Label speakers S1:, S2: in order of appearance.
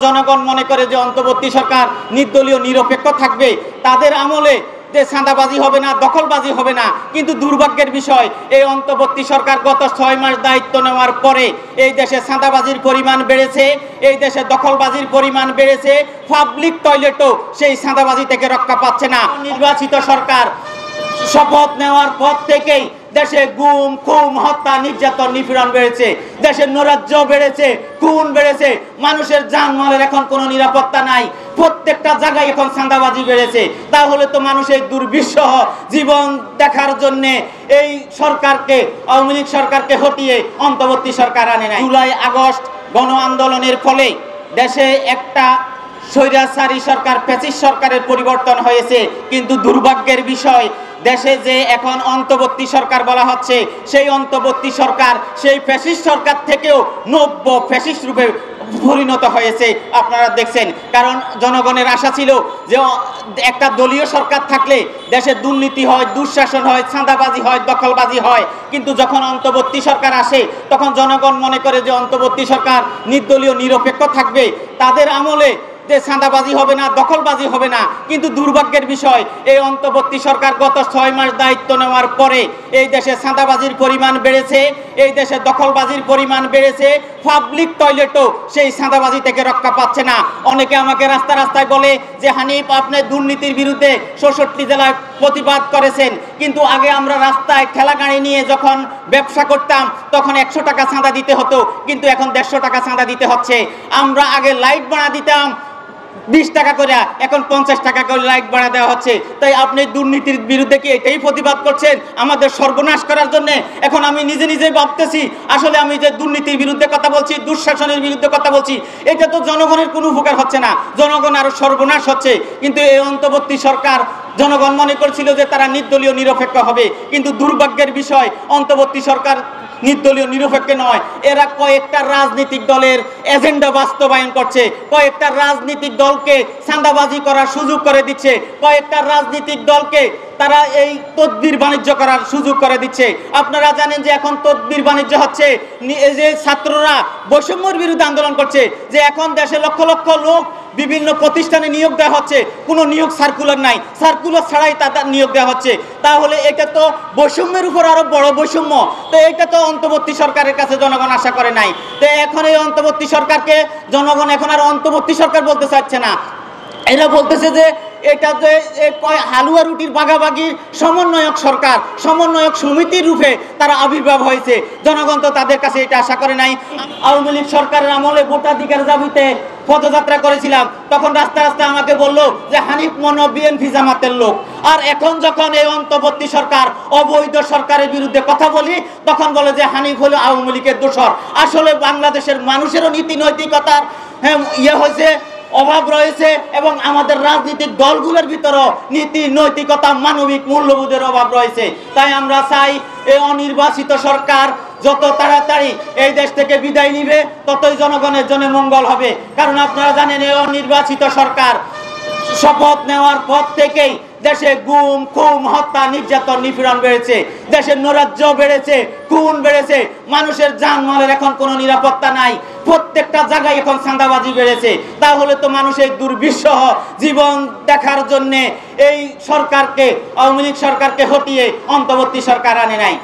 S1: জনগণ মনে করে যে অন্তর্বর্তী সরকার নির্দলীয় নিরপেক্ষ থাকবে, তাদের আমলে যে চাঁদাবাজি হবে না, দখলবাজি হবে না। কিন্তু দুর্ভাগ্যের বিষয়, এই অন্তর্বর্তী সরকার গত 6 মাস দায়িত্ব নেওয়ার পরে এই দেশে চাঁদাবাজির পরিমাণ বেড়েছে, এই দেশে দখলবাজির পরিমাণ বেড়েছে। পাবলিক টয়লেটও সেই চাঁদাবাজি থেকে রক্ষা পাচ্ছে না। নির্বাচিত সরকার শপথ নেওয়ার পর থেকেই দেশে গুম, খুন, হত্যা, নির্যাতন, নিপীড়ন বেড়েছে, দেশের নৈরাজ্য বেড়েছে, খুন বেড়েছে, মানুষের জানমালের এখন কোনো নিরাপত্তা নাই। প্রত্যেকটা জায়গায় এখন চাঁদাবাজি বেড়েছে। তাহলে তো মানুষের দুর্বিষহ জীবন দেখার জন্য এই সরকারকে, আওয়ামী লীগ সরকারকে হটিয়ে অন্তর্বর্তী সরকার আনে নাই। জুলাই আগস্ট গণ আন্দোলনের ফলে দেশে একটা স্বৈরাচারী সরকার, ফ্যাসিস্ট সরকারের পরিবর্তন হয়েছে। কিন্তু দুর্ভাগ্যের বিষয়, দেশে যে এখন অন্তর্বর্তী সরকার বলা হচ্ছে, সেই অন্তর্বর্তী সরকার সেই ফ্যাসিস্ট সরকার থেকেও নব্য ফ্যাসিস্ট রূপে পরিণত হয়েছে। আপনারা দেখছেন, কারণ জনগণের আশা ছিল যে একটা দলীয় সরকার থাকলে দেশে দুর্নীতি হয়, দুঃশাসন হয়, চাঁদাবাজি হয়, দখলবাজি হয়। কিন্তু যখন অন্তর্বর্তী সরকার আসে, তখন জনগণ মনে করে যে অন্তর্বর্তী সরকার নির্দলীয় নিরপেক্ষ থাকবে, তাদের আমলে যে চাঁদাবাজি হবে না, দখলবাজি হবে না। কিন্তু দুর্ভাগ্যের বিষয়, এই অন্তর্বর্তী সরকার গত 6 মাস দায়িত্ব নেওয়ার পরে এই দেশে চাঁদাবাজির পরিমাণ বেড়েছে, এই দেশে দখলবাজির পরিমাণ বেড়েছে। পাবলিক টয়লেটও সেই চাঁদাবাজি থেকে রক্ষা পাচ্ছে না। অনেকে আমাকে রাস্তায় বলে যে হানিফ, আপনি দুর্নীতির বিরুদ্ধে 66 জেলায় প্রতিবাদ করেছেন, কিন্তু আগে আমরা রাস্তায় ঠেলা গাড়ি নিয়ে যখন ব্যবসা করতাম তখন 100 টাকা চাঁদা দিতে হতো, কিন্তু এখন 150 টাকা চাঁদা দিতে হচ্ছে। আমরা আগে লাইট ভাড়া দিতাম 20 টাকা করে, এখন 50 টাকা করে লাইট ভাড়া দেওয়া হচ্ছে। তাই আপনি দুর্নীতির বিরুদ্ধে কি এটাই প্রতিবাদ করছেন, আমাদের সর্বনাশ করার জন্য? এখন আমি নিজে ভাবতেছি, আসলে আমি যে দুর্নীতির বিরুদ্ধে কথা বলছি, দুঃশাসনের বিরুদ্ধে কথা বলছি, এটা তো জনগণের কোনো উপকার হচ্ছে না, জনগণ আরো সর্বনাশ হচ্ছে। কিন্তু এই অন্তর্বর্তী সরকার, জনগণ মনে করছিল যে তারা নির্দলীয় নিরপেক্ষ হবে, কিন্তু দুর্ভাগ্যের বিষয়, অন্তর্বর্তী সরকার নির্দলীয় নিরপেক্ষ নয়। এরা কয়েকটা রাজনৈতিক দলের এজেন্ডা বাস্তবায়ন করছে, কয়েকটা রাজনৈতিক দলকে চাঁদাবাজি করার সুযোগ করে দিচ্ছে, কয়েকটা রাজনৈতিক দলকে তারা এই তদবির বাণিজ্য করার সুযোগ করে দিচ্ছে। আপনারা জানেন যে এখন তদবির বাণিজ্য হচ্ছে, এই যে ছাত্ররা বৈষম্যের বিরুদ্ধে আন্দোলন করছে, যে এখন দেশে লক্ষ লক্ষ লোক বিভিন্ন প্রতিষ্ঠানে নিয়োগ দেওয়া হচ্ছে, কোনো নিয়োগ সার্কুলার নাই, সার্কুলার ছাড়াই তাদের নিয়োগ দেওয়া হচ্ছে। তাহলে এটা তো বৈষম্যের উপর আরো বড় বৈষম্য। তো এটা তো অন্তর্বর্তী সরকারের কাছে জনগণ আশা করে নাই। তো এখন এই অন্তর্বর্তী সরকারকে জনগণ এখন আর অন্তর্বর্তী সরকার বলতে চাচ্ছে না, এরা বলতেছে যে এটা যে হালুয়া রুটির ভাগাভাগির সমন্বয়ক সরকার, সমন্বয়ক সমিতির রূপে তারা আবির্ভাব হয়েছে। জনগণ তো তাদের কাছে এটা আশা করে নাই। আওয়ামী লীগ সরকারের আমলে ভোটাধিকার দাবিতে পদযাত্রা করেছিলাম, তখন রাস্তায় আমাকে বললো যে হানিফ মনো বিএনপি জামাতের লোক। আর এখন যখন এই অন্তর্বর্তী সরকার অবৈধ সরকারের বিরুদ্ধে কথা বলি, তখন বলে যে হানিফ হলো আওয়ামী লীগের দোসর। আসলে বাংলাদেশের মানুষেরও নীতি নৈতিকতার হয়েছে, অভাব রয়েছে, এবং আমাদের রাজনৈতিক দলগুলোর ভিতরেও নীতি নৈতিকতা, মানবিক মূল্যবোধের অভাব রয়েছে। তাই আমরা চাই এই অনির্বাচিত সরকার যত তাড়াতাড়ি এই দেশ থেকে বিদায় নিবে, ততই জনগণের জন্য মঙ্গল হবে। কারণ আপনারা জানেন, এই অনির্বাচিত সরকার শপথ নেওয়ার পর থেকেই দেশে গুম, খুন, হত্যা, নির্যাতন, নিপীড়ন বেড়েছে, দেশের নৈরাজ্য বেড়েছে, খুন বেড়েছে, মানুষের জানমালের এখন কোনো নিরাপত্তা নাই। প্রত্যেকটা জায়গায় এখন চাঁদাবাজি বেড়েছে। তাহলে তো মানুষের দুর্বিষহ জীবন দেখার জন্য এই সরকারকে, আওয়ামী লীগ সরকারকে হটিয়ে অন্তর্বর্তী সরকার আনে নাই।